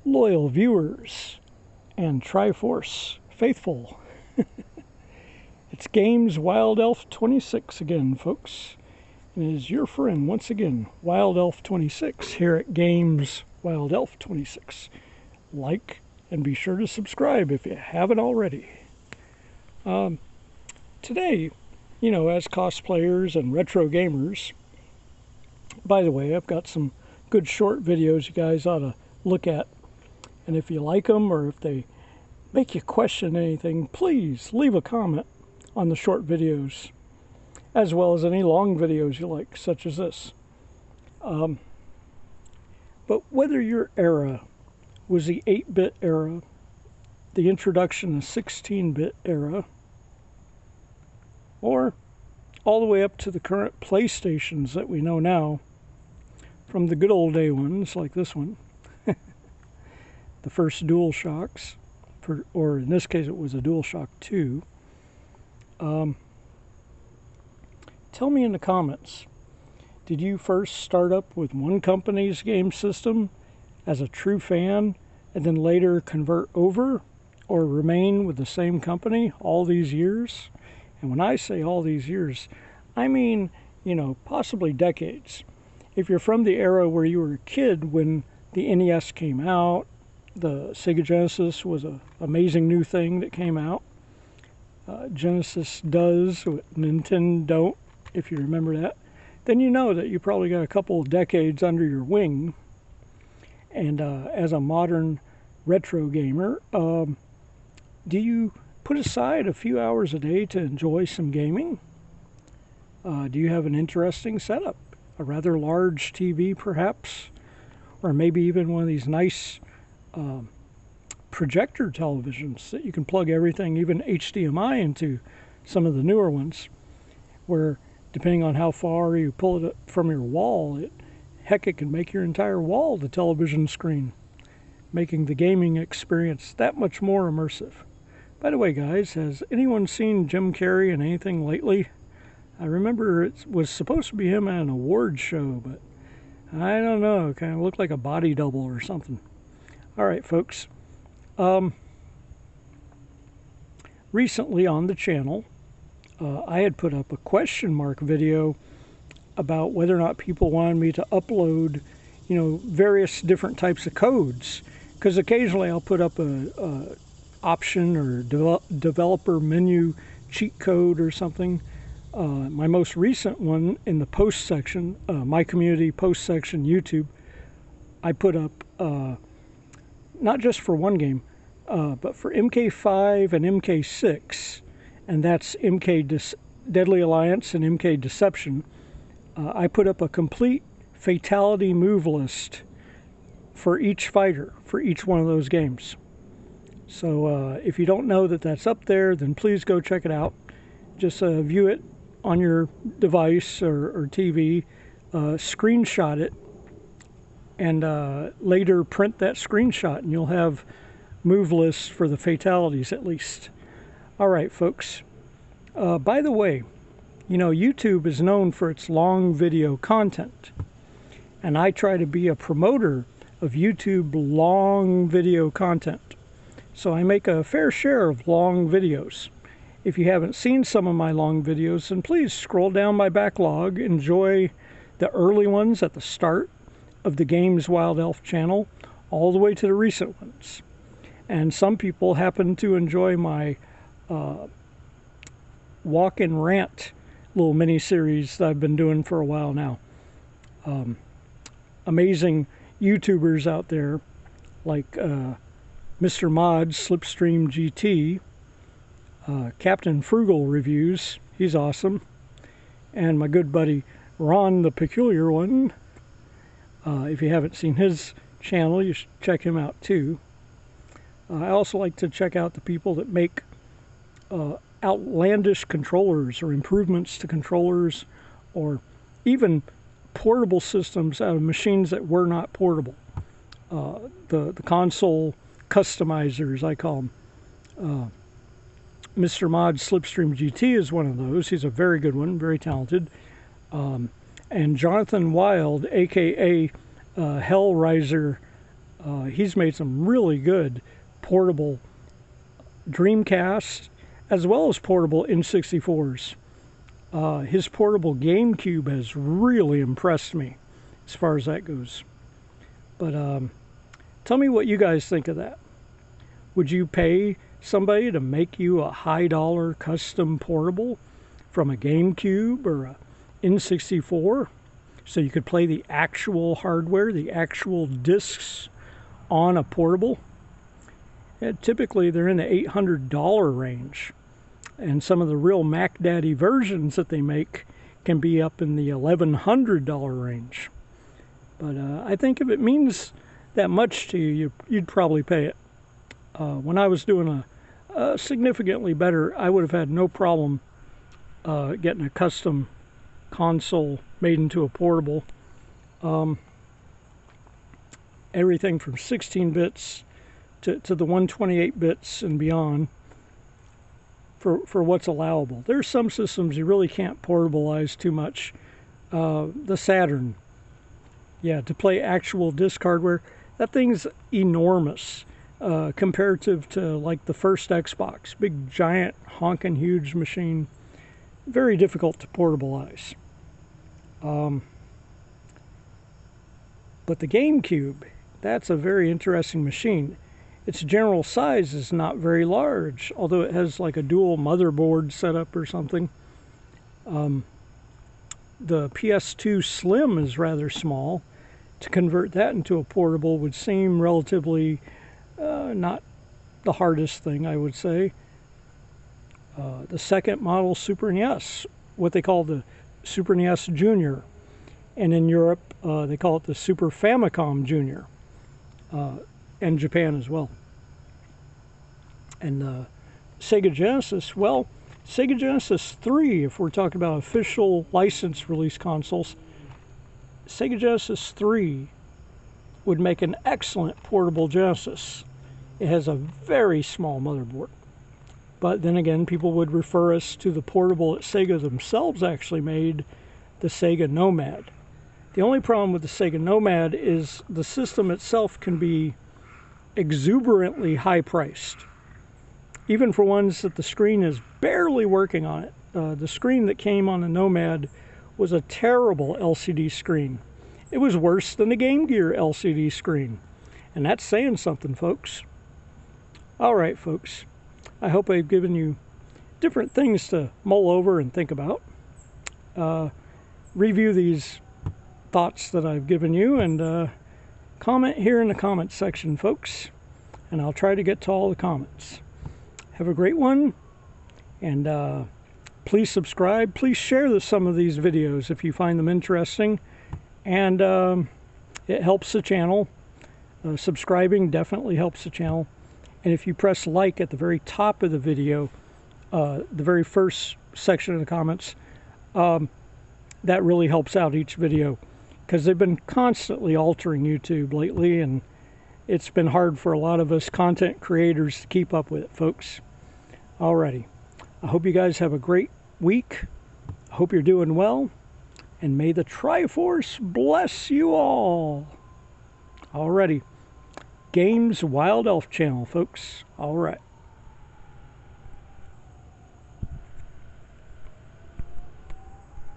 loyal viewers and Triforce faithful. It's Games Wild Elf 26 again, folks. And it is your friend once again, Wild Elf 26, here at Games Wild Elf 26. Like and be sure to subscribe if you haven't already. Today, as cosplayers and retro gamers, by the way, I've got some good short videos you guys ought to look at. And if you like them or if they make you question anything, please leave a comment on the short videos, as well as any long videos you like, such as this. But whether your era was the 8-bit era, the introduction of 16-bit era, or all the way up to the current PlayStations that we know now, from the good old day ones like this one, the first DualShocks, or in this case it was a DualShock 2. Tell me in the comments, did you first start up with one company's game system as a true fan and then later convert over or remain with the same company all these years? And when I say all these years, I mean, possibly decades. If you're from the era where you were a kid when the NES came out, the Sega Genesis was an amazing new thing that came out. Genesis does what Nintendo don't, if you remember that. Then you know that you probably got a couple of decades under your wing. And as a modern retro gamer, do you put aside a few hours a day to enjoy some gaming? Do you have an interesting setup? A rather large TV, perhaps? Or maybe even one of these nice projector televisions that you can plug everything, even HDMI, into some of the newer ones, where depending on how far you pull it from your wall, it can make your entire wall the television screen, making the gaming experience that much more immersive. By the way, guys, has anyone seen Jim Carrey in anything lately? I remember it was supposed to be him at an award show, but I don't know, it kind of looked like a body double or something. All right, folks. Recently on the channel, I had put up a question mark video about whether or not people wanted me to upload, various different types of codes. Because occasionally I'll put up a option or developer menu cheat code or something. My most recent one in the post section, my community post section, YouTube, I put up not just for one game, but for MK5 and MK6, and that's Deadly Alliance and MK Deception. I put up a complete fatality move list for each fighter, for each one of those games. So if you don't know that that's up there, then please go check it out. Just view it on your device or TV, screenshot it, and later print that screenshot, and you'll have move lists for the fatalities at least. All right, folks. By the way, YouTube is known for its long video content, and I try to be a promoter of YouTube long video content. So I make a fair share of long videos. If you haven't seen some of my long videos, then please scroll down my backlog, enjoy the early ones at the start of the Games Wild Elf channel, all the way to the recent ones. And some people happen to enjoy my walk and rant little mini-series that I've been doing for a while now. Amazing YouTubers out there like Mr. Mod, Slipstream GT, Captain Frugal Reviews, he's awesome, and my good buddy Ron the Peculiar One. If you haven't seen his channel, you should check him out too. I also like to check out the people that make outlandish controllers or improvements to controllers, or even portable systems out of machines that were not portable. The console customizers, I call them. Mr. Mod Slipstream GT is one of those. He's a very good one, very talented. And Jonathan Wild, aka Hellraiser He's made some really good portable Dreamcasts as well as portable N64s. His portable GameCube has really impressed me as far as that goes. But tell me what you guys think of that. Would you pay somebody to make you a high dollar custom portable from a GameCube or a N64 so you could play the actual hardware, the actual discs on a portable? And typically they're in the $800 range, and some of the real Mac Daddy versions that they make can be up in the $1,100 range. But I think if it means that much to you, you'd probably pay it. When I was doing a significantly better, I would have had no problem getting a custom console made into a portable. Everything from 16 bits to the 128 bits and beyond for what's allowable. There's some systems you really can't portabilize too much. The Saturn, yeah, to play actual disc hardware, that thing's enormous comparative to like the first Xbox. Big, giant, honking, huge machine. Very difficult to portabilize. But the GameCube, that's a very interesting machine. Its general size is not very large, although it has like a dual motherboard setup or something. The PS2 Slim is rather small. To convert that into a portable would seem relatively not the hardest thing, I would say. The second model Super NES, what they call the Super NES Junior, and in Europe they call it the Super Famicom Junior, and Japan as well. And Sega Genesis, well, Sega Genesis 3, if we're talking about official license release consoles, Sega Genesis 3 would make an excellent portable Genesis. It has a very small motherboard. But then again, people would refer us to the portable that Sega themselves actually made, the Sega Nomad. The only problem with the Sega Nomad is the system itself can be exuberantly high-priced, even for ones that the screen is barely working on it. The screen that came on the Nomad was a terrible LCD screen. It was worse than the Game Gear LCD screen, and that's saying something, folks. All right, folks. I hope I've given you different things to mull over and think about. Review these thoughts that I've given you, and comment here in the comment section, folks, and I'll try to get to all the comments. Have a great one, and please subscribe. Please share some of these videos if you find them interesting, and it helps the channel. Subscribing definitely helps the channel. And if you press like at the very top of the video, the very first section of the comments, that really helps out each video, because they've been constantly altering YouTube lately, and it's been hard for a lot of us content creators to keep up with it, folks. Alrighty. I hope you guys have a great week. I hope you're doing well, and may the Triforce bless you all. Alrighty. Games Wild Elf channel, folks. All right.